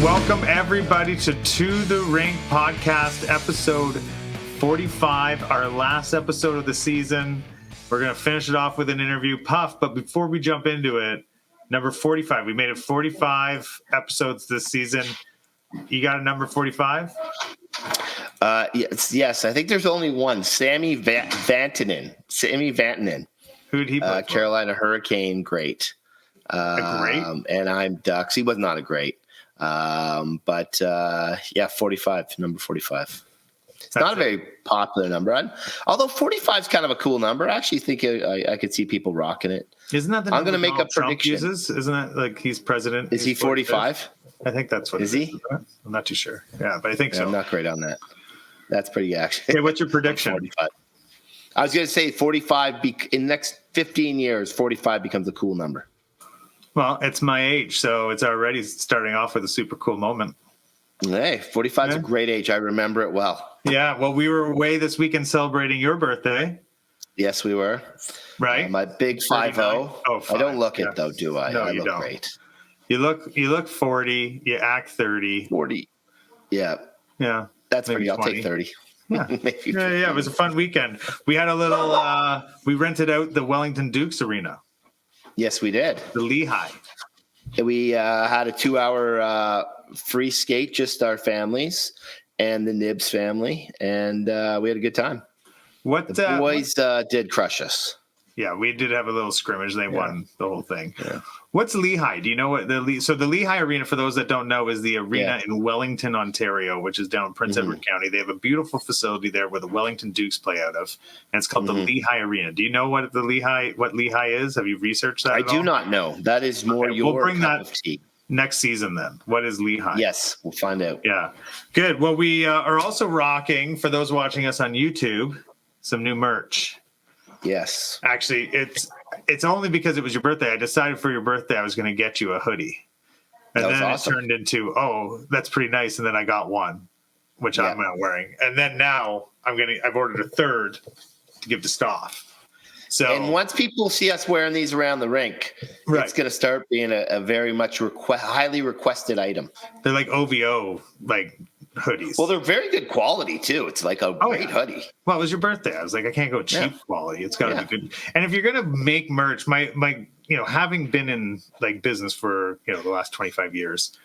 Welcome everybody to the Rink podcast, episode 45, our last episode of the season. We're going to finish it off with an interview. Puff, but before we jump into it, number 45. We made it 45 episodes this season. You got a number 45? Yes. I think there's only one. Sammy Vatanen. Who'd he play for? Carolina Hurricane, great. Great? And I'm Ducks. He was not a great. 45, number 45. It's not a very popular number. Although 45 is kind of a cool number. I actually think I could see people rocking it. Isn't that the I'm going to make a Trump prediction. uses? Isn't that like he's president? Is he 45? I think that's what is it he? I'm not too sure. Yeah, but I think so. I'm not great on that. That's pretty good, actually. Hey, what's your prediction? 45. I was going to say 45 in the next 15 years, 45 becomes a cool number. Well, it's my age, so it's already starting off with a super cool moment. Hey, 45 is a great age. I remember it well. Yeah, well, we were away this weekend celebrating your birthday. Yes, we were. Right? My big 5-0. Oh, I don't look it, though, do I? No, I you look don't. great. You look 40. You act 30. 40. Yeah. Yeah. That's maybe pretty. 20. I'll take 30. Yeah. Yeah, it was a fun weekend. We had a little, we rented out the Wellington Dukes Arena. Yes, we did. The Lehigh. We had a 2-hour free skate, just our families and the Nibs family, and we had a good time. The boys did crush us. Yeah, we did have a little scrimmage. They won the whole thing. Yeah. What's Lehigh? Do you know what the Lehigh Arena, for those that don't know, is the arena in Wellington, Ontario, which is down in Prince Edward County. They have a beautiful facility there where the Wellington Dukes play out of, and it's called the Lehigh Arena. Do you know what Lehigh is? Have you researched that? I do not know. That is more your cup of tea. Next season, then. What is Lehigh? Yes, we'll find out. Yeah, good. Well, we are also rocking, for those watching us on YouTube, some new merch. Yes. Actually, it's only because it was your birthday. I decided for your birthday I was going to get you a hoodie. And then awesome. It turned into, oh, that's pretty nice. And then I got one, which I'm not wearing. And then now I've ordered a third to give to Stoff. So, and once people see us wearing these around the rink, it's going to start being a very much highly requested item. They're like OVO, hoodies. Well, they're very good quality too. It's like a great hoodie. Well, it was your birthday. I was like, I can't go cheap quality. It's got to be good. And if you're going to make merch, my having been in business for the last 25 years,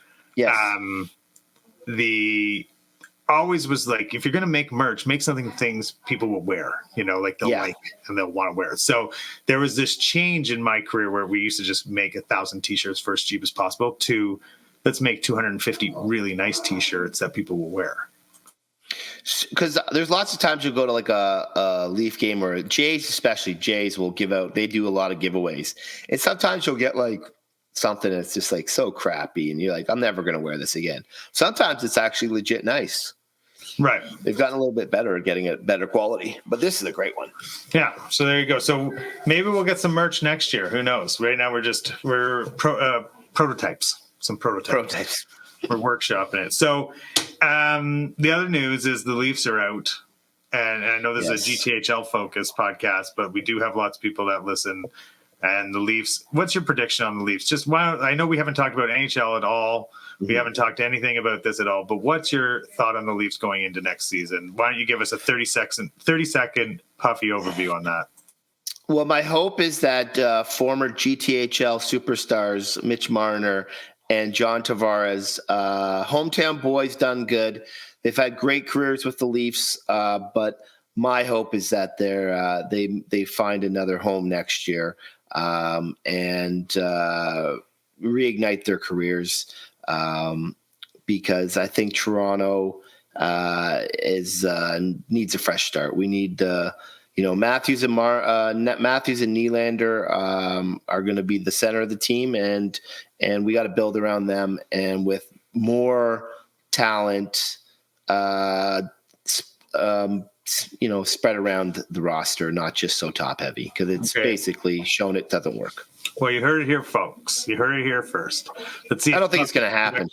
always was like, if you're going to make merch, make things people will wear, they'll like and they'll want to wear it. So there was this change in my career where we used to just make 1,000 t-shirts for as cheap as possible to let's make 250 really nice t-shirts that people will wear. Because there's lots of times you'll go to a Leaf game or Jays will give out, they do a lot of giveaways. And sometimes you'll get something that's just so crappy and you're like, I'm never going to wear this again. Sometimes it's actually legit nice. Right. They've gotten a little bit better at getting it better quality, but this is a great one. Yeah. So there you go. So maybe we'll get some merch next year. Who knows? Right now we're prototypes. Some prototypes. We're workshopping it. So the other news is the Leafs are out. And I know this is a GTHL focused podcast, but we do have lots of people that listen. And the Leafs, what's your prediction on the Leafs? I know we haven't talked about NHL at all. We haven't talked anything about this at all. But what's your thought on the Leafs going into next season? Why don't you give us a 30-second puffy overview on that? Well, my hope is that former GTHL superstars Mitch Marner and John Tavares, hometown boys, done good. They've had great careers with the Leafs, but my hope is that they find another home next year and reignite their careers, because I think Toronto needs a fresh start. We need Matthews and Nylander are going to be the center of the team, and we got to build around them, and with more talent, spread around the roster, not just so top heavy, because it's basically shown it doesn't work. Well, you heard it here, folks. You heard it here first. Let's see. I don't think it's going to happen.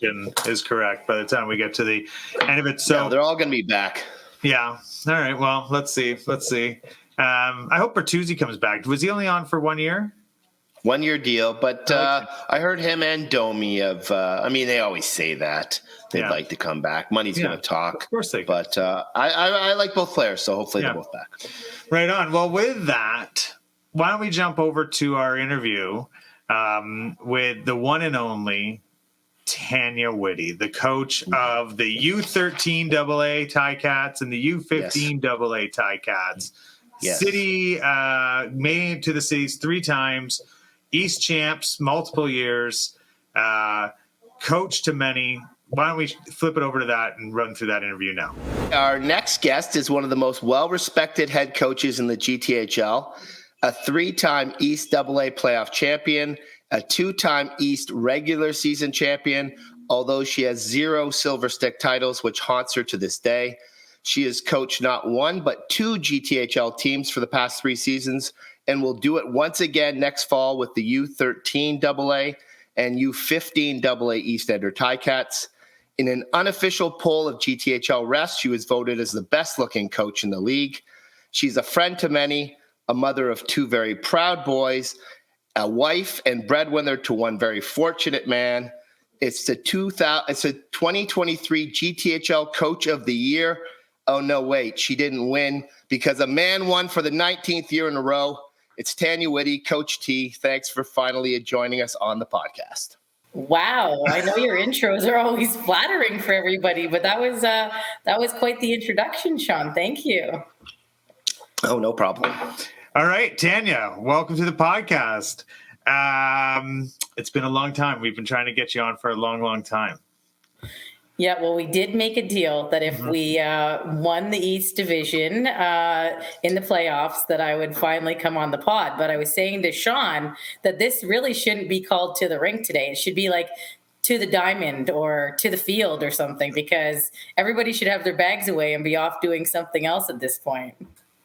Is correct by the time we get to the end of it. So they're all going to be back. Yeah. All right. Well, let's see. I hope Bertuzzi comes back. Was he only on for 1 year? 1-year deal, but I heard him and Domi they always say that they'd like to come back. Money's going to talk. Of course they can. But I like both players, so hopefully they're both back. Right on. Well, with that, why don't we jump over to our interview with the one and only Tanya Whitty, the coach of the U13 AA Ticats and the U15 AA Ticats. Yes. City made it to the cities 3 times. East champs, multiple years, coach to many. Why don't we flip it over to that and run through that interview now? Our next guest is one of the most well-respected head coaches in the GTHL, a 3-time East AA playoff champion, a 2-time East regular season champion, although she has 0 silver stick titles, which haunts her to this day. She has coached not 1, but 2 GTHL teams for the past 3 seasons, and will do it once again next fall with the U13 AA and U15 AA East Ender Ticats. In an unofficial poll of GTHL Rest, she was voted as the best-looking coach in the league. She's a friend to many, a mother of 2 very proud boys, a wife and breadwinner to one very fortunate man. It's a 2023 GTHL Coach of the Year. Oh, no, wait, she didn't win because a man won for the 19th year in a row. It's Tanya Whitty, Coach T. Thanks for finally joining us on the podcast. Wow, I know your intros are always flattering for everybody, but that was quite the introduction, Sean. Thank you. Oh, no problem. All right, Tanya, welcome to the podcast. It's been a long time. We've been trying to get you on for a long, long time. Yeah, well, we did make a deal that if we won the East Division in the playoffs, that I would finally come on the pod. But I was saying to Sean that this really shouldn't be called To the Rink today. It should be like To the Diamond or To the Field or something, because everybody should have their bags away and be off doing something else at this point.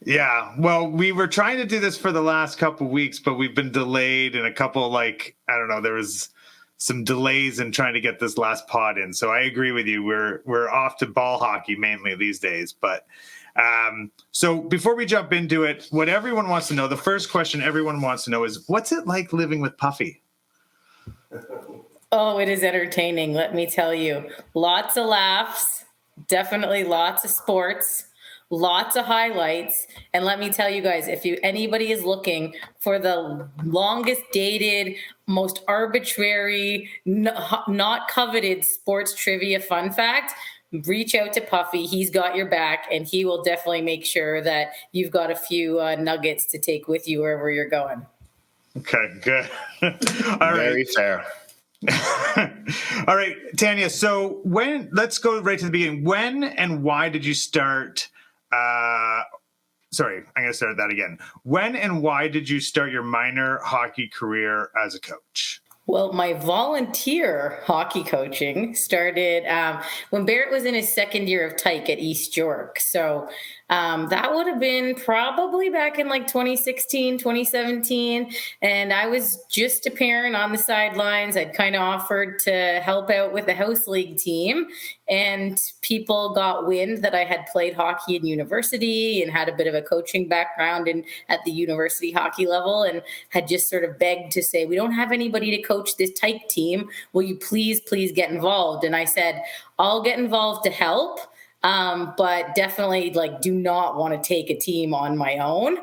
Yeah, well, we were trying to do this for the last couple of weeks, but we've been delayed and a couple, there was some delays in trying to get this last pod in. So I agree with you. We're off to ball hockey mainly these days. But so before we jump into it, what everyone wants to know, the first question everyone wants to know is, what's it like living with Puffy? Oh, it is entertaining. Let me tell you, lots of laughs, definitely lots of sports. Lots of highlights. And let me tell you guys, if anybody is looking for the longest dated, most arbitrary, not coveted sports trivia fun fact, reach out to Puffy. He's got your back, and he will definitely make sure that you've got a few nuggets to take with you wherever you're going. Okay, good. All right. Very fair. All right, Tanya. So let's go right to the beginning. When and why did you start? Sorry, I'm going to start that again. When and why did you start your minor hockey career as a coach? Well, my volunteer hockey coaching started when Barrett was in his second year of Tyke at East York. So that would have been probably back in 2016, 2017. And I was just a parent on the sidelines. I'd kind of offered to help out with the house league team. And people got wind that I had played hockey in university and had a bit of a coaching background at the university hockey level, and had just sort of begged to say, we don't have anybody to coach this Tyke team. Will you please get involved? And I said, I'll get involved to help, but definitely do not want to take a team on my own.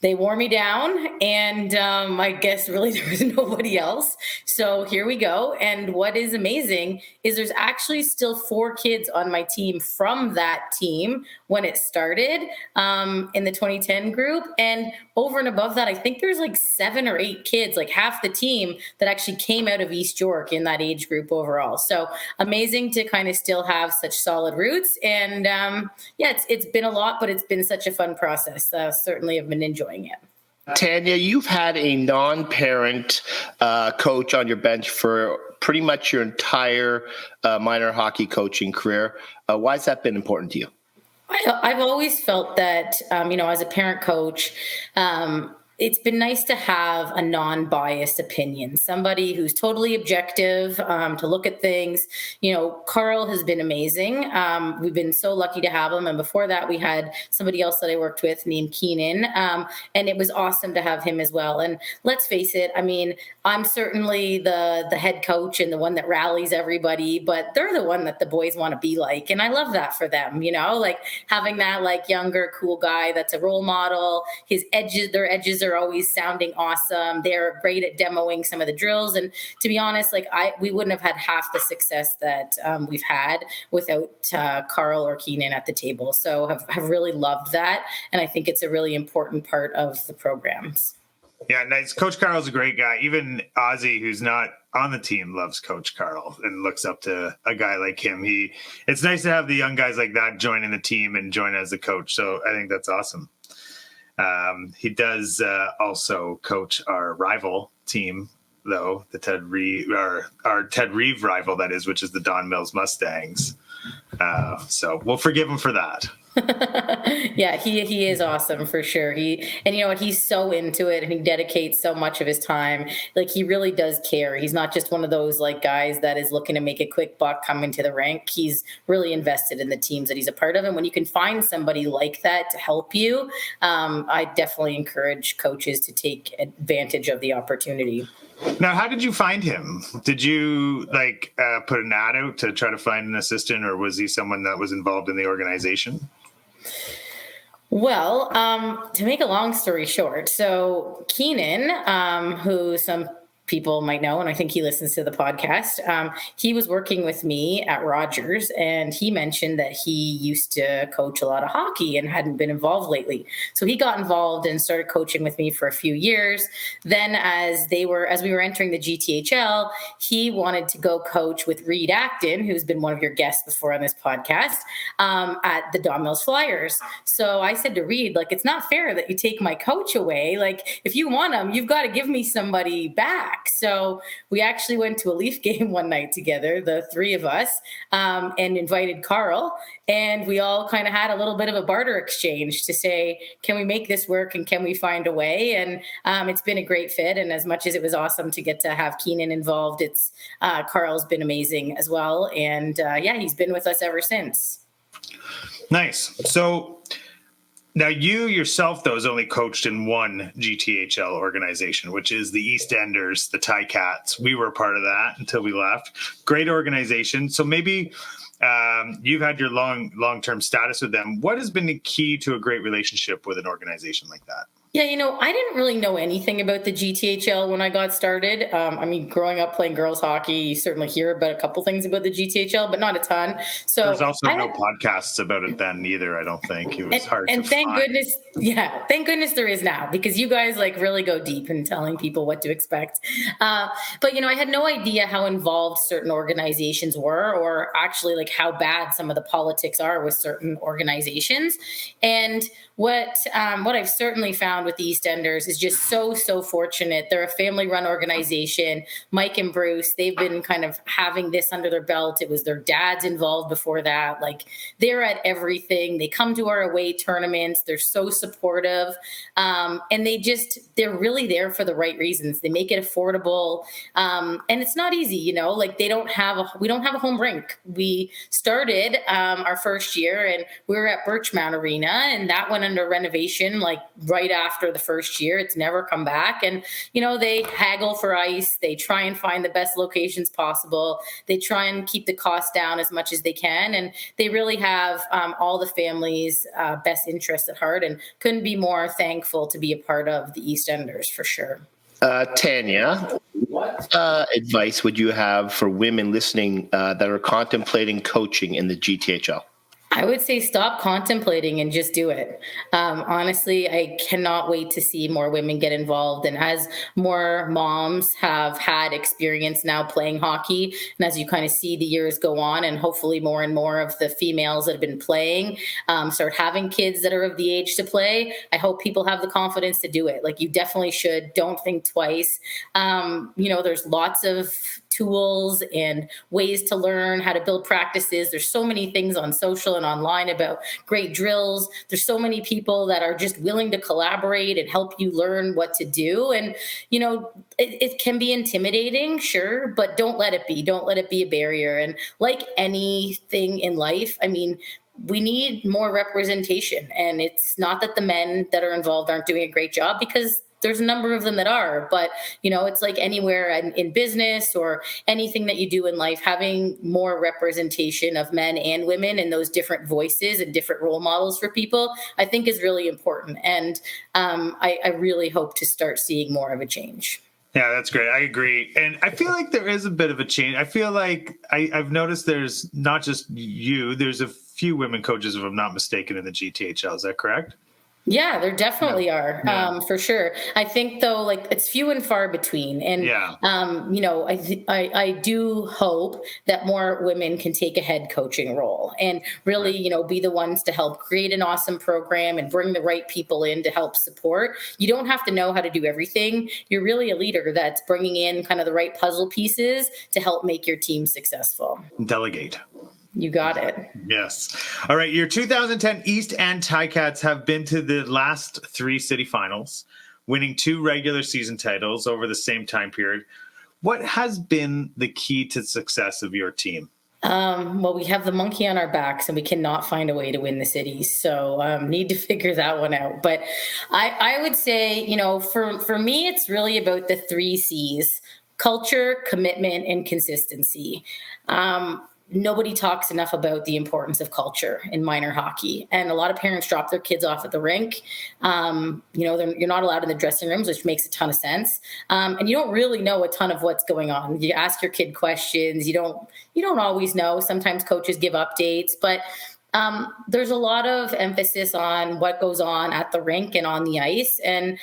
They wore me down, and I guess really there was nobody else. So here we go. And what is amazing is there's actually still 4 kids on my team from that team when it started in the 2010 group. And over and above that, I think there's 7 or 8 kids, half the team, that actually came out of East York in that age group overall. So amazing to kind of still have such solid roots. And it's been a lot, but it's been such a fun process. Certainly have been enjoying it. Tanya, you've had a non-parent coach on your bench for pretty much your entire minor hockey coaching career. Why has that been important to you? I've always felt that, as a parent coach, it's been nice to have a non-biased opinion, somebody who's totally objective, to look at things. Carl has been amazing. We've been so lucky to have him. And before that, we had somebody else that I worked with named Keenan. And it was awesome to have him as well. And let's face it, I mean, I'm certainly the head coach and the one that rallies everybody, but they're the one that the boys want to be like. And I love that for them, like having that like younger, cool guy that's a role model. Their edges are always sounding awesome. They're great at demoing some of the drills. And to be honest, we wouldn't have had half the success that we've had without Carl or Keenan at the table. So have really loved that. And I think it's a really important part of the programs. Yeah, nice. Coach Carl's a great guy. Even Ozzy, who's not on the team, loves Coach Carl and looks up to a guy like him. It's nice to have the young guys like that joining the team and join as the coach. So I think that's awesome. He does also coach our rival team, though, the Ted Reeve, our Ted Reeve rival, that is, which is the Don Mills Mustangs. So we'll forgive him for that. Yeah, he is awesome for sure. And you know what, he's so into it and he dedicates so much of his time. Like he really does care. He's not just one of those like guys that is looking to make a quick buck coming to the rink. He's really invested in the teams that he's a part of. And when you can find somebody like that to help you, I definitely encourage coaches to take advantage of the opportunity. Now, how did you find him? Did you put an ad out to try to find an assistant, or was he someone that was involved in the organization? Well, to make a long story short, so Keenan, who some people might know, and I think he listens to the podcast, he was working with me at Rogers, and he mentioned that he used to coach a lot of hockey and hadn't been involved lately. So he got involved and started coaching with me for a few years. Then as we were entering the GTHL, he wanted to go coach with Reed Acton, who's been one of your guests before on this podcast, at the Don Mills Flyers. So I said to Reed, it's not fair that you take my coach away. If you want him, you've got to give me somebody back. So we actually went to a Leaf game one night together, the three of us, and invited Carl. And we all kind of had a little bit of a barter exchange to say, can we make this work and can we find a way? And it's been a great fit. And as much as it was awesome to get to have Keenan involved, Carl's been amazing as well. And he's been with us ever since. Nice. So now you yourself, though, has only coached in one GTHL organization, which is the EastEnders, the Ticats. We were a part of that until we left. Great organization. So maybe you've had your long-term status with them. What has been the key to a great relationship with an organization like that? Yeah, I didn't really know anything about the GTHL when I got started. Growing up playing girls hockey, you certainly hear about a couple things about the GTHL, but not a ton. So there's also no podcasts about it then either, I don't think. It was hard to find. Thank goodness there is now, because you guys really go deep in telling people what to expect. But I had no idea how involved certain organizations were, or actually how bad some of the politics are with certain organizations. And what I've certainly found with the EastEnders is just so fortunate. They're a family-run organization. Mike and Bruce, they've been kind of having this under their belt. It was their dads involved before that. They're at everything. They come to our away tournaments. They're so supportive. And they're really there for the right reasons. They make it affordable. And it's not easy, we don't have a home rink. We started our first year and we were at Birchmount Arena, and that went under renovation right after the first year. It's never come back. And they haggle for ice. They try and find the best locations possible. They try and keep the cost down as much as they can, and they really have all the family's best interests at heart, and couldn't be more thankful to be a part of the EastEnders for sure. Tanya, what advice would you have for women listening that are contemplating coaching in the GTHL? I would say stop contemplating and just do it. Honestly, I cannot wait to see more women get involved. And as more moms have had experience now playing hockey, and as you kind of see the years go on, and hopefully more and more of the females that have been playing start having kids that are of the age to play, I hope people have the confidence to do it. You definitely should. Don't think twice. There's lots of tools and ways to learn how to build practices. There's so many things on social and online about great drills. There's so many people that are just willing to collaborate and help you learn what to do. And, it can be intimidating, sure, but don't let it be. Don't let it be a barrier. And like anything in life, I mean, we need more representation. And it's not that the men that are involved aren't doing a great job, because there's a number of them that are, but it's like anywhere in business or anything that you do in life, having more representation of men and women and those different voices and different role models for people, I think is really important. And I really hope to start seeing more of a change. Yeah, that's great. I agree. And I feel like there is a bit of a change. I feel like I've noticed there's not just you, there's a few women coaches, if I'm not mistaken, in the GTHL. Is that correct? Yeah, there definitely are, for sure. I think though, like it's few and far between, and I do hope that more women can take a head coaching role and really, be the ones to help create an awesome program and bring the right people in to help support. You don't have to know how to do everything. You're really a leader that's bringing in kind of the right puzzle pieces to help make your team successful. Delegate. You got it. Yes. All right. Your 2010 East and Ticats have been to the last 3 city finals, winning 2 regular season titles over the same time period. What has been the key to success of your team? Well, we have the monkey on our backs and we cannot find a way to win the cities. So need to figure that one out. But I would say, for me, it's really about the 3 C's: culture, commitment, and consistency. Nobody talks enough about the importance of culture in minor hockey. And a lot of parents drop their kids off at the rink. You're not allowed in the dressing rooms, which makes a ton of sense. And you don't really know a ton of what's going on. You ask your kid questions. You don't always know. Sometimes coaches give updates, but there's a lot of emphasis on what goes on at the rink and on the ice. And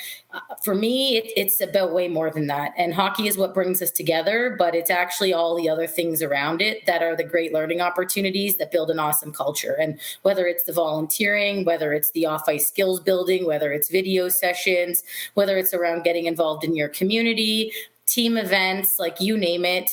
for me, it's about way more than that. And hockey is what brings us together, but it's actually all the other things around it that are the great learning opportunities that build an awesome culture. And whether it's the volunteering, whether it's the off-ice skills building, whether it's video sessions, whether it's around getting involved in your community, team events, like you name it,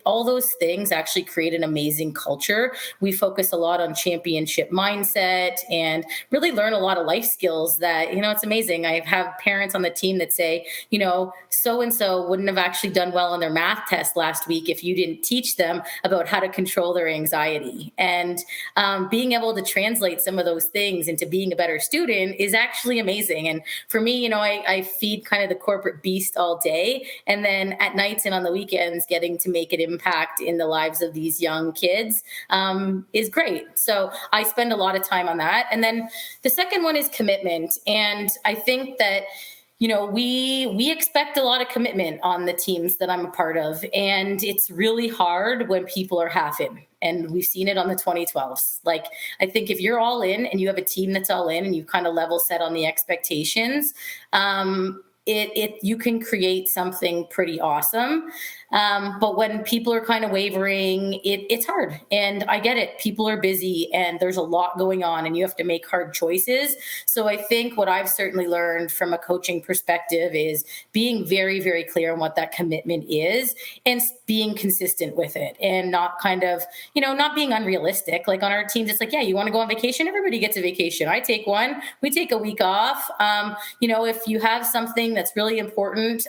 all those things actually create an amazing culture. We focus a lot on championship mindset and really learn a lot of life skills that, it's amazing. I have parents on the team that say, so-and-so wouldn't have actually done well on their math test last week if you didn't teach them about how to control their anxiety. And being able to translate some of those things into being a better student is actually amazing. And for me, I feed kind of the corporate beast all day. And then at nights and on the weekends, getting to make an impact in the lives of these young kids is great. So I spend a lot of time on that. And then the second one is commitment. And I think that we expect a lot of commitment on the teams that I'm a part of. And it's really hard when people are half in. And we've seen it on the 2012s. Like, I think if you're all in and you have a team that's all in and you kind of level set on the expectations, you can create something pretty awesome. But when people are kind of wavering, it's hard. And I get it. People are busy and there's a lot going on and you have to make hard choices. So I think what I've certainly learned from a coaching perspective is being very, very clear on what that commitment is and being consistent with it and not kind of, not being unrealistic. Like on our teams, it's like, yeah, you want to go on vacation? Everybody gets a vacation. I take one. We take a week off. If you have something that's really important,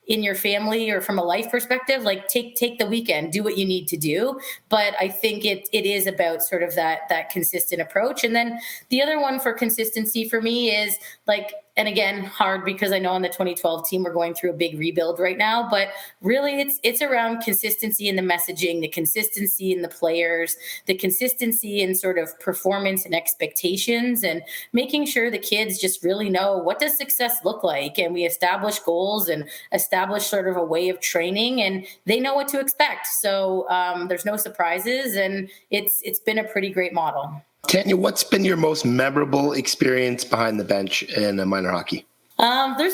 in your family or from a life perspective, like take the weekend, do what you need to do. But I think it is about sort of that consistent approach. And then the other one for consistency for me is like, and again, hard because I know on the 2012 team, we're going through a big rebuild right now, but really it's around consistency in the messaging, the consistency in the players, the consistency in sort of performance and expectations, and making sure the kids just really know what does success look like. And we establish goals and establish sort of a way of training and they know what to expect. So there's no surprises and it's been a pretty great model. Tanya, what's been your most memorable experience behind the bench in minor hockey? There's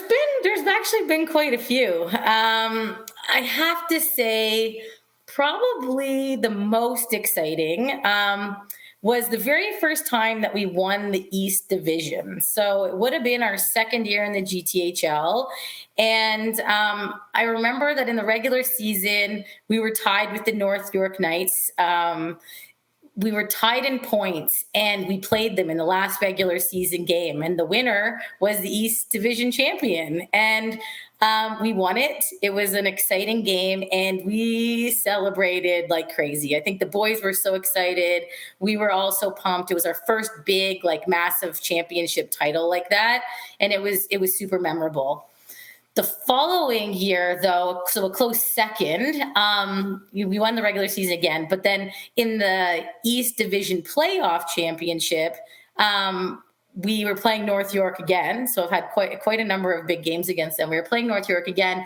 actually been quite a few. I have to say probably the most exciting was the very first time that we won the East Division. So it would have been our second year in the GTHL. And I remember that in the regular season, we were tied with the North York Knights. We were tied in points, and we played them in the last regular season game. And the winner was the East Division champion. And we won it. It was an exciting game, and we celebrated like crazy. I think the boys were so excited. We were all so pumped. It was our first big, like, massive championship title like that. And it was super memorable. The following year, though, so a close second, we won the regular season again. But then in the East Division playoff championship, we were playing North York again. So I've had quite a number of big games against them. We were playing North York again.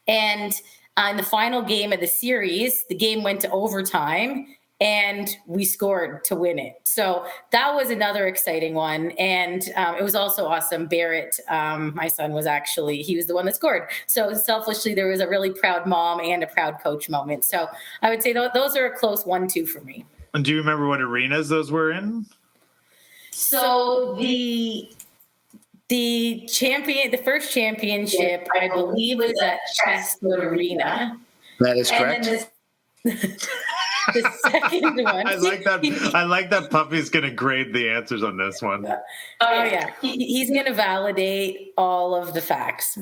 And in the final game of the series, the game went to overtime, and we scored to win it. So that was another exciting one. And it was also awesome. Barrett, my son, he was the one that scored. So selfishly, there was a really proud mom and a proud coach moment. So I would say those are a close 1-2 for me. And do you remember what arenas those were in? So the first championship, I believe, was at Chestwood Arena. That is correct. And then the second one. I like that Puffy's going to grade the answers on this one. Oh, yeah. He's going to validate all of the facts.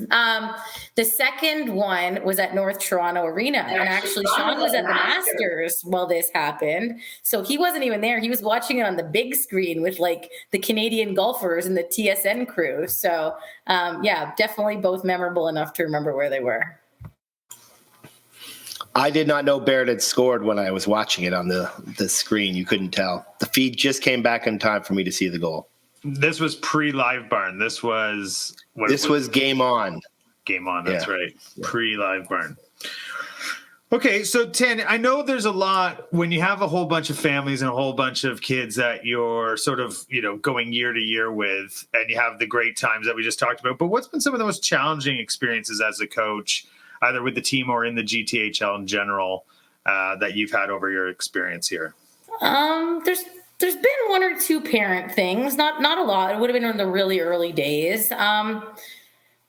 The second one was at North Toronto Arena. And actually, Sean was at the Masters while this happened. So he wasn't even there. He was watching it on the big screen with, like, the Canadian golfers and the TSN crew. So, definitely both memorable enough to remember where they were. I did not know Barrett had scored when I was watching it on the screen. You couldn't tell. The feed just came back in time for me to see the goal. This was pre-Live Barn. This was Game On. Game On, that's right. Yeah. Pre-Live Barn. Okay, so Tanya, I know there's a lot when you have a whole bunch of families and a whole bunch of kids that you're sort of, going year to year with, and you have the great times that we just talked about. But what's been some of the most challenging experiences as a coach, either with the team or in the GTHL in general, that you've had over your experience here? There's been one or two parent things, not a lot. It would have been in the really early days.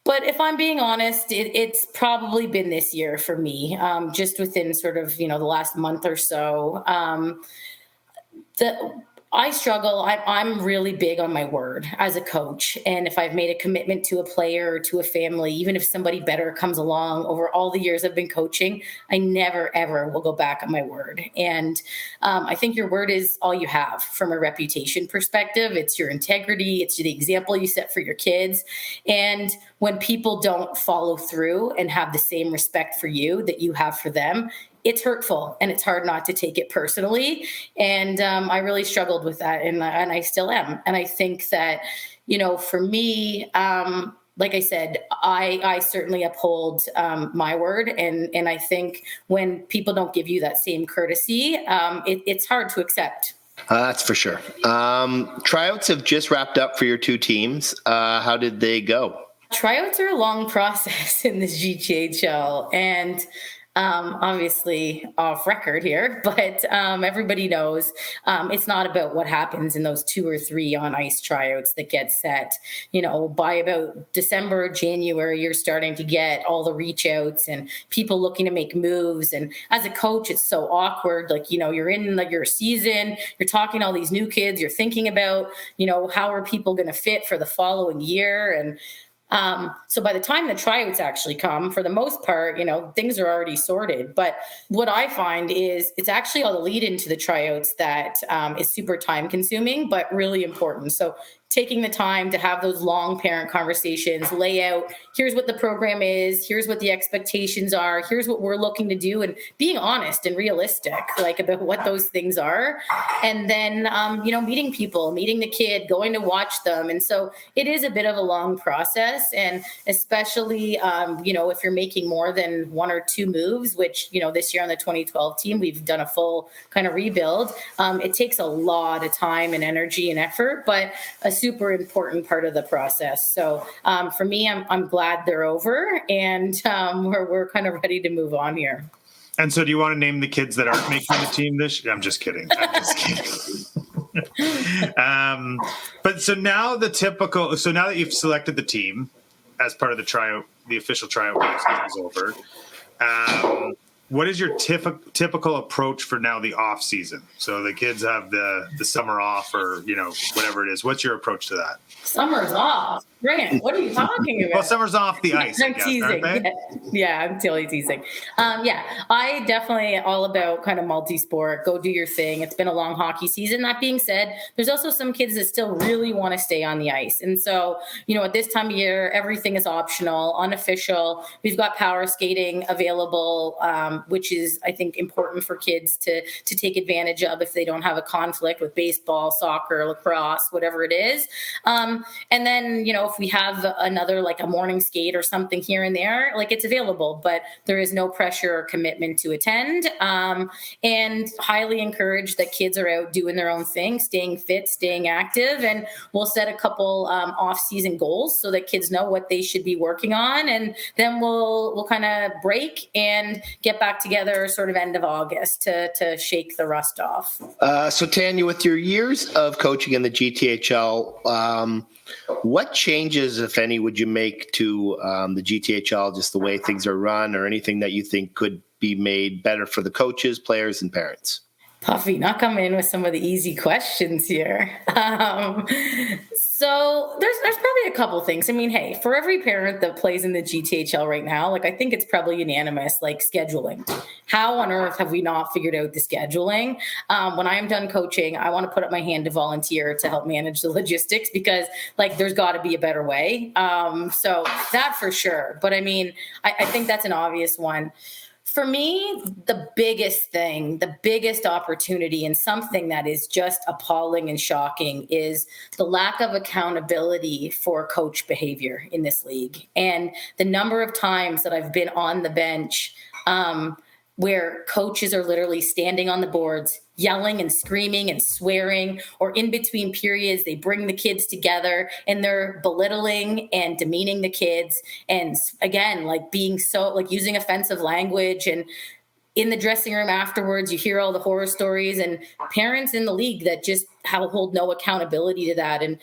But if I'm being honest, it's probably been this year for me, just within sort of, the last month or so. I struggle. I'm really big on my word as a coach. And if I've made a commitment to a player or to a family, even if somebody better comes along over all the years I've been coaching, I never, ever will go back on my word. And I think your word is all you have from a reputation perspective. It's your integrity. It's the example you set for your kids. And when people don't follow through and have the same respect for you that you have for them, it's hurtful, and it's hard not to take it personally. And I really struggled with that, and I still am. And I think that, for me, like I said, I certainly uphold my word. And I think when people don't give you that same courtesy, it's hard to accept. That's for sure. Tryouts have just wrapped up for your two teams. How did they go? Tryouts are a long process in this GTHL, and obviously off record here, but everybody knows it's not about what happens in those 2 or 3 on ice tryouts that get set. By about December, January, you're starting to get all the reach outs and people looking to make moves. And as a coach, it's so awkward. Like, you're in your season, you're talking to all these new kids, you're thinking about, how are people going to fit for the following year? And so by the time the tryouts actually come, for the most part, things are already sorted. But what I find is it's actually all the lead into the tryouts that is super time consuming, but really important. So taking the time to have those long parent conversations, lay out, here's what the program is, here's what the expectations are, here's what we're looking to do, and being honest and realistic, like, about what those things are. And then, meeting people, meeting the kid, going to watch them. And so it is a bit of a long process. And especially, if you're making more than 1 or 2 moves, which, this year on the 2012 team, we've done a full kind of rebuild. It takes a lot of time and energy and effort, but a super important part of the process. So for me, I'm glad they're over, and we're kind of ready to move on here. And so do you want to name the kids that aren't making the team this year? I'm just kidding. But so now now that you've selected the team as part of the tryout, the official tryout process is over. What is your typical approach for now the off season? So the kids have the summer off, or whatever it is. What's your approach to that? Summer's off. Grant, what are you talking about? Well, summer's off the ice. I'm teasing. Yeah, I'm totally teasing. I definitely all about kind of multi-sport. Go do your thing. It's been a long hockey season. That being said, there's also some kids that still really want to stay on the ice. And so, at this time of year, everything is optional, unofficial. We've got power skating available, which is, I think, important for kids to take advantage of if they don't have a conflict with baseball, soccer, lacrosse, whatever it is. And then, if we have another, like a morning skate or something here and there, like it's available, but there is no pressure or commitment to attend. And highly encourage that kids are out doing their own thing, staying fit, staying active. And we'll set a couple off-season goals so that kids know what they should be working on. And then we'll kind of break and get back together sort of end of August to shake the rust off. So Tanya, with your years of coaching in the GTHL, what changes, if any, would you make to the GTHL, just the way things are run, or anything that you think could be made better for the coaches, players, and parents? Puffy, not coming in with some of the easy questions here. So there's probably a couple things. I mean, hey, for every parent that plays in the GTHL right now, like I think it's probably unanimous, like scheduling. How on earth have we not figured out the scheduling? When I'm done coaching, I want to put up my hand to volunteer to help manage the logistics, because like there's got to be a better way. So that for sure. But I mean, I think that's an obvious one. For me, the biggest thing, the biggest opportunity, and something that is just appalling and shocking is the lack of accountability for coach behavior in this league. And the number of times that I've been on the bench where coaches are literally standing on the boards, yelling and screaming and swearing, or in between periods, they bring the kids together and they're belittling and demeaning the kids. And again, like being so, like using offensive language, and in the dressing room afterwards, you hear all the horror stories, and parents in the league that just hold no accountability to that. And,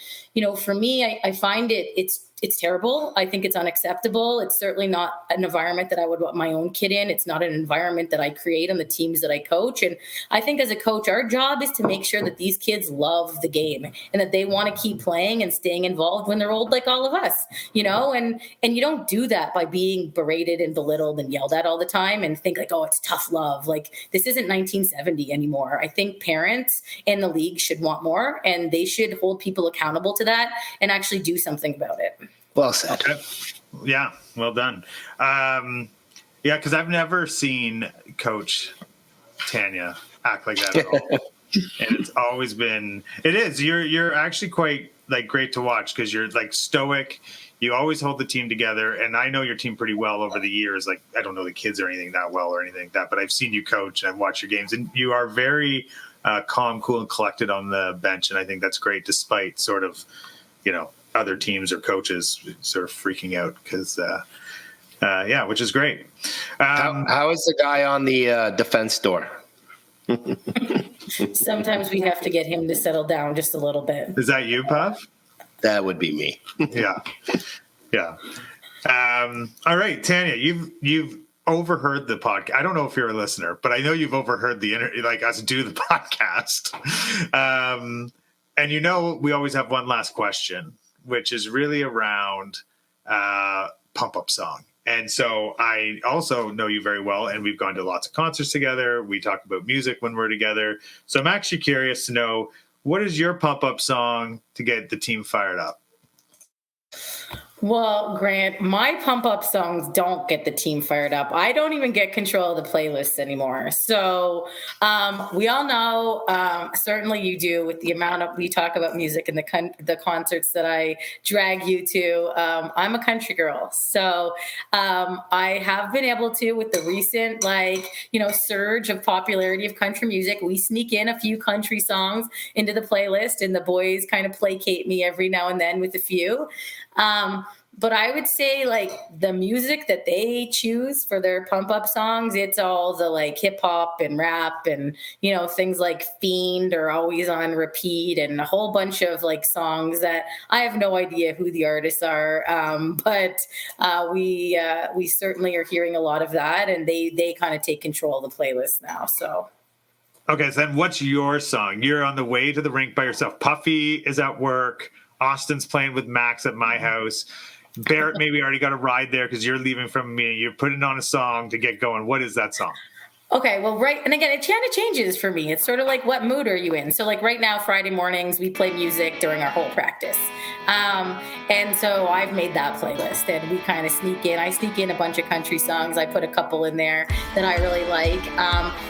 for me, I find it's terrible. I think it's unacceptable. It's certainly not an environment that I would want my own kid in. It's not an environment that I create on the teams that I coach. And I think as a coach, our job is to make sure that these kids love the game and that they want to keep playing and staying involved when they're old, like all of us, and you don't do that by being berated and belittled and yelled at all the time and think like, oh, it's tough love. Like this isn't 1970 anymore. I think parents and the league should want more, and they should hold people accountable to that and actually do something about it. Well said. Okay. Yeah, well done. Because I've never seen Coach Tanya act like that at all. And it's always been, you're actually quite like great to watch, because you're like stoic. You always hold the team together. And I know your team pretty well over the years. Like, I don't know the kids or anything that well or anything like that, but I've seen you coach and I've watched your games, and you are very calm, cool, and collected on the bench. And I think that's great, despite sort of, other teams or coaches sort of freaking out, because which is great. How is the guy on the defense door? Sometimes we have to get him to settle down just a little bit. Is that you, Puff? That would be me. Yeah. All right, Tanya, you've overheard the podcast. I don't know if you're a listener, but I know you've overheard us do the podcast. And we always have one last question, which is really around pump-up song. And so I also know you very well, and we've gone to lots of concerts together. We talk about music when we're together. So I'm actually curious to know, what is your pump-up song to get the team fired up? Well, Grant, my pump-up songs don't get the team fired up. I don't even get control of the playlists anymore. So we all know, certainly you do, with the amount of we talk about music and the concerts that I drag you to. I'm a country girl. So I have been able to, with the recent surge of popularity of country music, we sneak in a few country songs into the playlist, and the boys kind of placate me every now and then with a few. But I would say like the music that they choose for their pump up songs, it's all the like hip hop and rap and, you know, things like Fiend are always on repeat and a whole bunch of like songs that I have no idea who the artists are. But we certainly are hearing a lot of that, and they kind of take control of the playlist now. So. Okay, so then what's your song? You're on the way to the rink by yourself. Puffy is at work. Austin's playing with Max at my house. Barrett maybe already got a ride there because you're leaving from me. You're putting on a song to get going. What is that song? Okay, well, right. And again, it kind of changes for me. It's sort of like, what mood are you in? So like right now, Friday mornings, we play music during our whole practice. And so I've made that playlist and we kind of sneak in. I sneak in a bunch of country songs. I put a couple in there that I really like.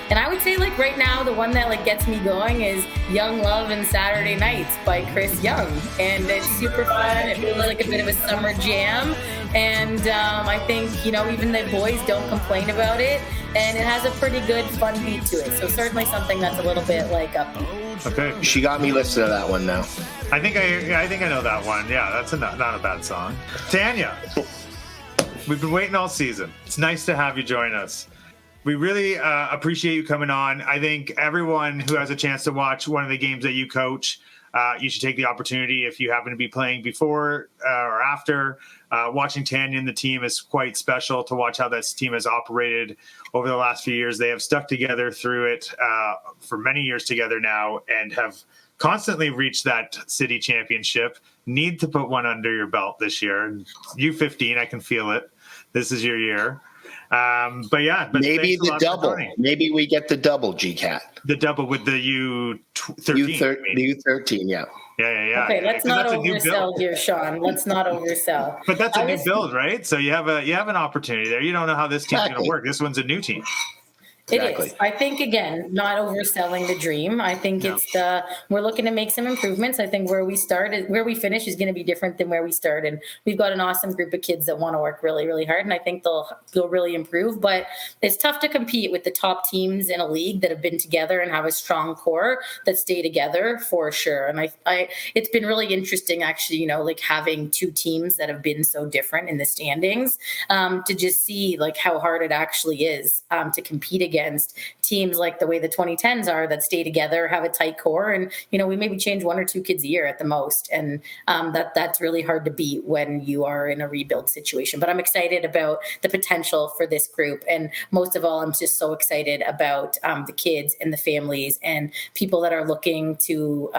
And I would say like right now, the one that like gets me going is Young Love and Saturday Nights by Chris Young. And it's super fun. It feels like a bit of a summer jam. And I think, you know, even the boys don't complain about it. And it has a pretty good fun beat to it. So certainly something that's a little bit like upbeat. Okay. She got me listening to that one now. I think I know that one. Yeah, that's not a bad song. Tanya, we've been waiting all season. It's nice to have you join us. We really appreciate you coming on. I think everyone who has a chance to watch one of the games that you coach, you should take the opportunity if you happen to be playing before or after. Watching Tanya and the team is quite special to watch how this team has operated over the last few years. They have stuck together through it for many years together now and have constantly reached that city championship. Need to put one under your belt this year. U15, I can feel it. This is your year. But maybe the double. Maybe we get the double, GCAT. The double with the U13. The U13, yeah. Yeah. Okay, let's not oversell here, Sean. Let's not oversell. But that's a new build, right? So you have an opportunity there. You don't know how this team's going to work. This one's a new team. It is. I think, again, not overselling the dream. I think we're looking to make some improvements. I think where we finish is going to be different than where we start. And we've got an awesome group of kids that want to work really, really hard. And I think they'll really improve. But it's tough to compete with the top teams in a league that have been together and have a strong core that stay together for sure. And it's been really interesting, actually, you know, like having two teams that have been so different in the standings to just see like how hard it actually is to compete against teams like the way the 2010s are that stay together, have a tight core, and you know we maybe change one or two kids a year at the most, and that's really hard to beat when you are in a rebuild situation. But I'm excited about the potential for this group, and most of all, I'm just so excited about the kids and the families and people that are looking to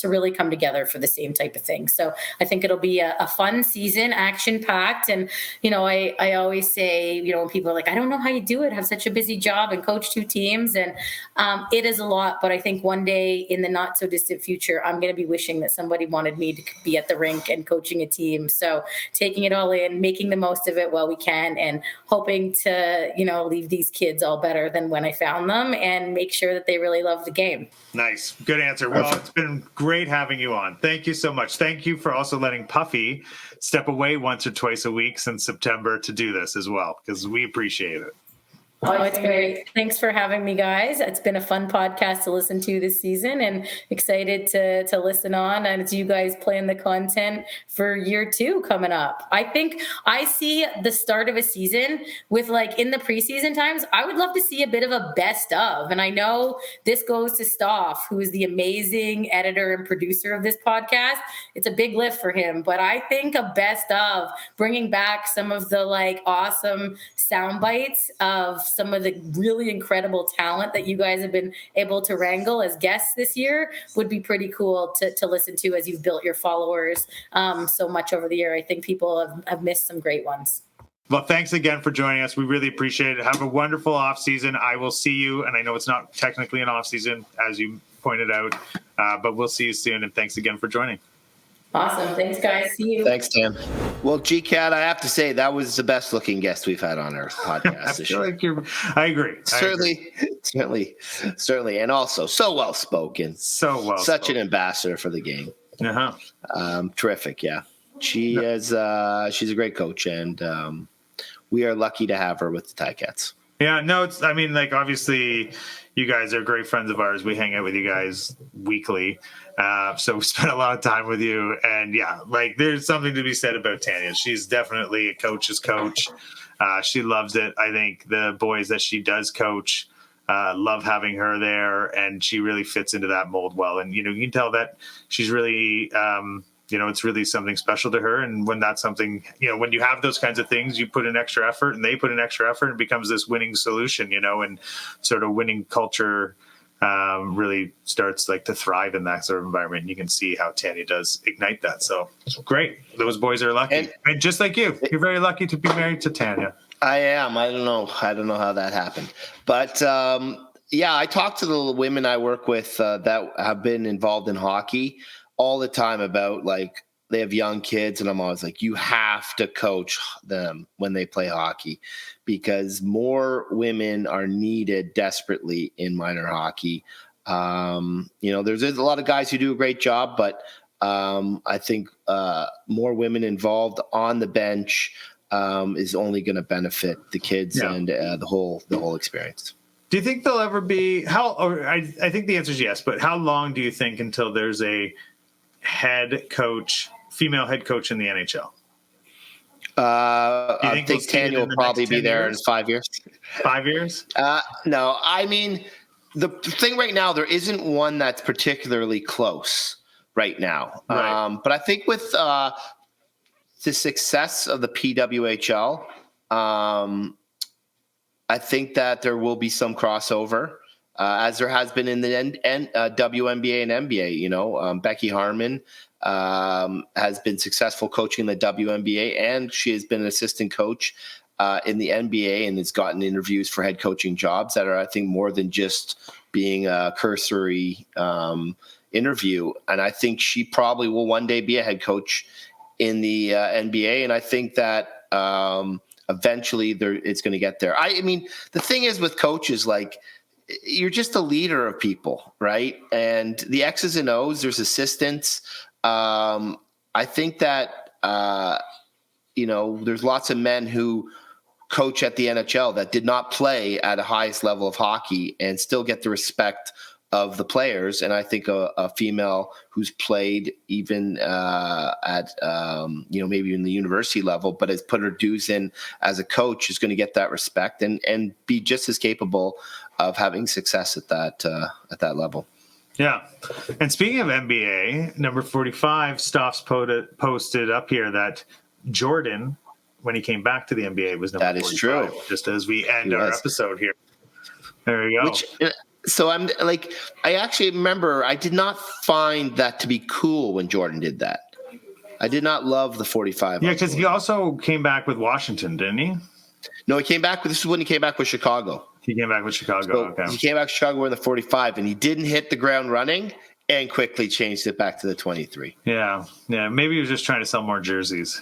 really come together for the same type of thing. So I think it'll be a fun season, action packed, and you know I always say, you know, when people are like, I don't know how you do it, have such a busy job and coach two teams, and it is a lot, but I think one day in the not so distant future I'm going to be wishing that somebody wanted me to be at the rink and coaching a team. So taking it all in, making the most of it while we can, and hoping to, you know, leave these kids all better than when I found them and make sure that they really love the game. Nice. Good answer. Well, it's been great having you on. Thank you so much. Thank you for also letting Puffy step away once or twice a week since September to do this as well, because we appreciate it. Oh, it's great. Thanks for having me, guys. It's been a fun podcast to listen to this season, and excited to listen on as you guys plan the content for year 2 coming up. I think I see the start of a season with, like, in the preseason times, I would love to see a bit of a best of. And I know this goes to Stoff, who is the amazing editor and producer of this podcast. It's a big lift for him, but I think a best of, bringing back some of the like awesome sound bites of some of the really incredible talent that you guys have been able to wrangle as guests this year would be pretty cool to listen to as you've built your followers so much over the year. I think people have missed some great ones. Well, thanks again for joining us. We really appreciate it. Have a wonderful off season. I will see you, and I know it's not technically an off season, as you pointed out, but we'll see you soon. And thanks again for joining. Awesome. Thanks, guys. See you. Thanks, Tim. Well, GCAT, I have to say that was the best looking guest we've had on our podcast this year. I agree. Certainly. And also so well spoken. Such an ambassador for the game. Terrific. Yeah. She's a great coach, and we are lucky to have her with the Ticats. Yeah, no, it's, I mean, like, obviously you guys are great friends of ours. We hang out with you guys weekly. So we spent a lot of time with you, and yeah, like, there's something to be said about Tanya. She's definitely a coach's coach. She loves it. I think the boys that she does coach love having her there, and she really fits into that mold well. And, you can tell that she's really, it's really something special to her. And when that's something, when you have those kinds of things, you put in extra effort and they put in extra effort, and it becomes this winning solution, and sort of winning culture really starts like to thrive in that sort of environment. And you can see how Tanya does ignite that. So it's great. Those boys are lucky. And just like you're very lucky to be married to Tanya. I am. I don't know how that happened. But I talk to the women I work with that have been involved in hockey all the time about, like, they have young kids, and I'm always like, you have to coach them when they play hockey, because more women are needed desperately in minor hockey. There's a lot of guys who do a great job, but I think more women involved on the bench is only going to benefit the kids and the whole experience. Do you think there'll ever be I think the answer is yes, but how long do you think until there's a female head coach in the NHL? I think Tanya will probably be there in 5 years. 5 years? No, I mean, the thing right now, there isn't one that's particularly close right now. Right. But I think with the success of the PWHL, I think that there will be some crossover, as there has been in the WNBA and NBA. Becky Harmon has been successful coaching the WNBA, and she has been an assistant coach in the NBA, and has gotten interviews for head coaching jobs that are, I think, more than just being a cursory interview. And I think she probably will one day be a head coach in the NBA, and I think that eventually it's going to get there. I mean, the thing is with coaches, like, you're just a leader of people, right? And the X's and O's, there's assistants. I think that, there's lots of men who coach at the NHL that did not play at a highest level of hockey and still get the respect of the players. And I think a female who's played even at maybe in the university level, but has put her dues in as a coach, is going to get that respect and be just as capable of having success at that level. Yeah. And speaking of NBA, number 45, Stoff's posted up here that Jordan, when he came back to the NBA, was number 45. That is true. Just as we end our episode here. There you go. So I'm like, I actually remember I did not find that to be cool when Jordan did that. I did not love the 45. Yeah, because he also came back with Washington, didn't he? No, he came back. This is when he came back with Chicago. He came back with Chicago. So okay. He came back to Chicago in the 45, and he didn't hit the ground running, and quickly changed it back to the 23. Yeah. Maybe he was just trying to sell more jerseys.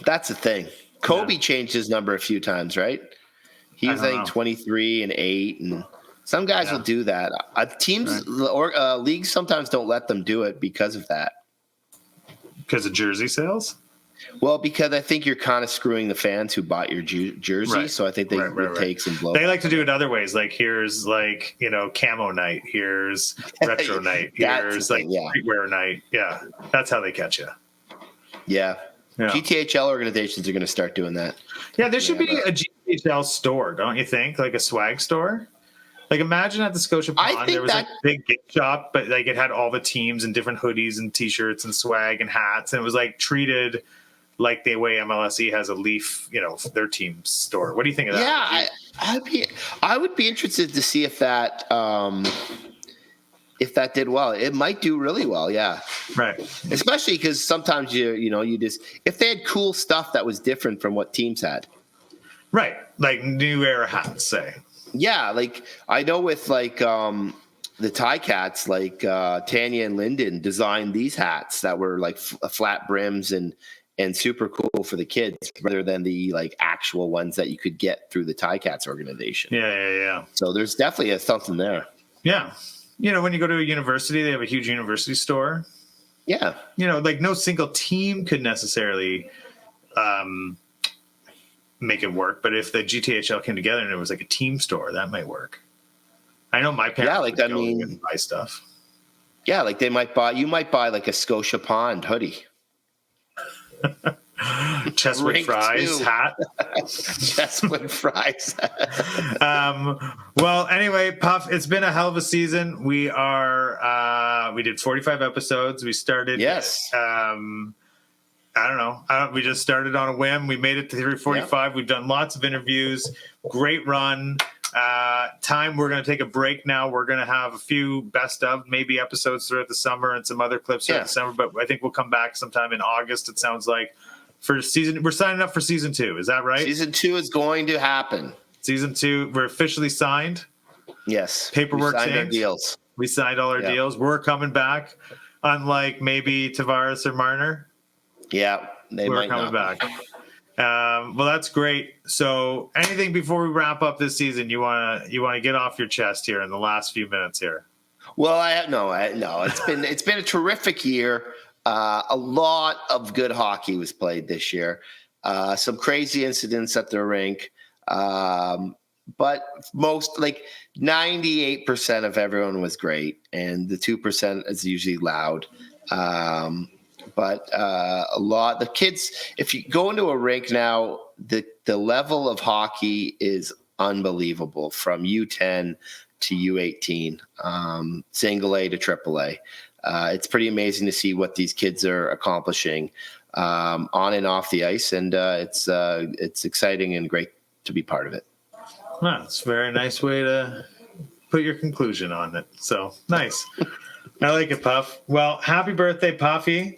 That's the thing. Kobe changed his number a few times, right? He was, I think, 23 and 8, and some guys will do that. Teams or leagues sometimes don't let them do it because of that. Because of jersey sales? Well, because I think you're kind of screwing the fans who bought your jersey. Right. So I think they would take some blow. They like to do it other ways. Like, here's camo night. Here's retro night. Here's streetwear night. Yeah. That's how they catch you. Yeah. GTHL organizations are going to start doing that. Yeah. There should be a GTHL store, don't you think? Like a swag store? Like, imagine at the Scotia Pond, there was a big gift shop, but like it had all the teams and different hoodies and T-shirts and swag and hats, and it was like treated like the way MLSE has a Leaf, their team store. What do you think of that? Yeah, I would be interested to see if that did well. It might do really well. Yeah, right. Especially because sometimes you just, if they had cool stuff that was different from what teams had. Right, like new era hats, say. Yeah, like I know with the Ticats, like Tanya and Lyndon designed these hats that were like flat brims and super cool for the kids, rather than the actual ones that you could get through the Ticats organization. Yeah. So there's definitely something there. Yeah, when you go to a university, they have a huge university store. Yeah, no single team could necessarily make it work. But if the GTHL came together and it was like a team store, that might work. I know my parents would go and buy stuff. Yeah, like you might buy like a Scotia Pond hoodie. Chestwood Rink Fries hat. Chestwood Fries. Well, anyway, Puff, it's been a hell of a season. We did 45 episodes. We started. Yes. I don't know. We just started on a whim. We made it to 345. Yep. We've done lots of interviews. Great run. We're going to take a break now. We're going to have a few best of maybe episodes throughout the summer and some other clips throughout the summer. But I think we'll come back sometime in August. It sounds like for season. We're signing up for season 2. Is that right? Season 2 is going to happen. Season 2. We're officially signed. Yes. Paperwork signed changed. our deals. We signed all our deals. We're coming back. Unlike maybe Tavares or Marner. Yeah, we're coming back. Well, that's great. So, anything before we wrap up this season you want to get off your chest here in the last few minutes here? Well, no. It's been a terrific year. A lot of good hockey was played this year. Some crazy incidents at the rink, but most 98% of everyone was great, and the 2% is usually loud. But a lot the kids, if you go into a rink now, the level of hockey is unbelievable from U10 to U18, single A to triple A. It's pretty amazing to see what these kids are accomplishing on and off the ice, and it's exciting and great to be part of it. Well, it's a very nice way to put your conclusion on it. So nice. I like it, Puff. Well, happy birthday, Puffy.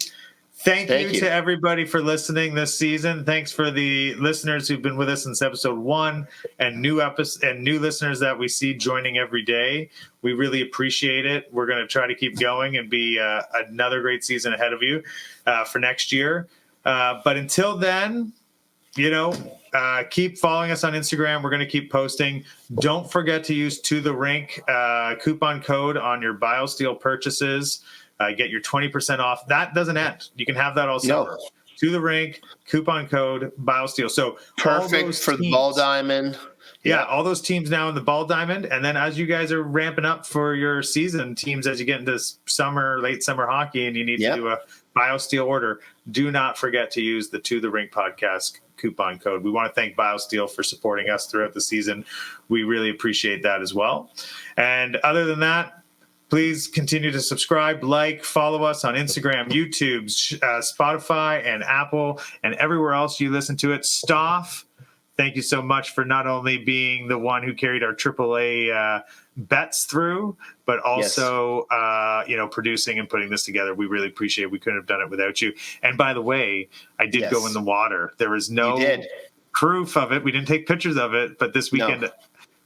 Thank you to everybody for listening this season. Thanks for the listeners who've been with us since episode 1 and new listeners that we see joining every day. We really appreciate it. We're going to try to keep going and be another great season ahead of you for next year. But until then, keep following us on Instagram. We're going to keep posting. Don't forget to use To The Rink coupon code on your BioSteel purchases. Get your 20% off. That doesn't end. You can have that all summer. To The Rink, coupon code BioSteel. So perfect for the Ball Diamond. Yeah, all those teams now in the Ball Diamond. And then as you guys are ramping up for your season teams, as you get into late summer hockey, and you need to do a BioSteel order, do not forget to use the To The Rink podcast coupon code. We want to thank BioSteel for supporting us throughout the season. We really appreciate that as well. And other than that, please continue to subscribe, follow us on Instagram, YouTube, Spotify, and Apple, and everywhere else you listen to it. Stoff, thank you so much for not only being the one who carried our AAA bets through, but also producing and putting this together. We really appreciate it. We couldn't have done it without you. And by the way, I did go in the water. There was no proof of it. We didn't take pictures of it, but this weekend... No.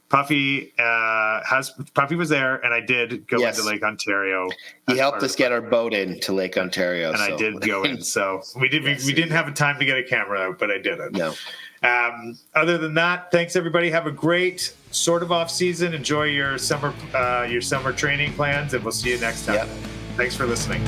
Puffy was there, and I did go into Lake Ontario. He helped us get our boat into Lake Ontario, and I did go in. So we didn't have time to get a camera out, but I did it. No. Other than that, thanks everybody. Have a great sort of off season. Enjoy your summer training plans, and we'll see you next time. Thanks for listening.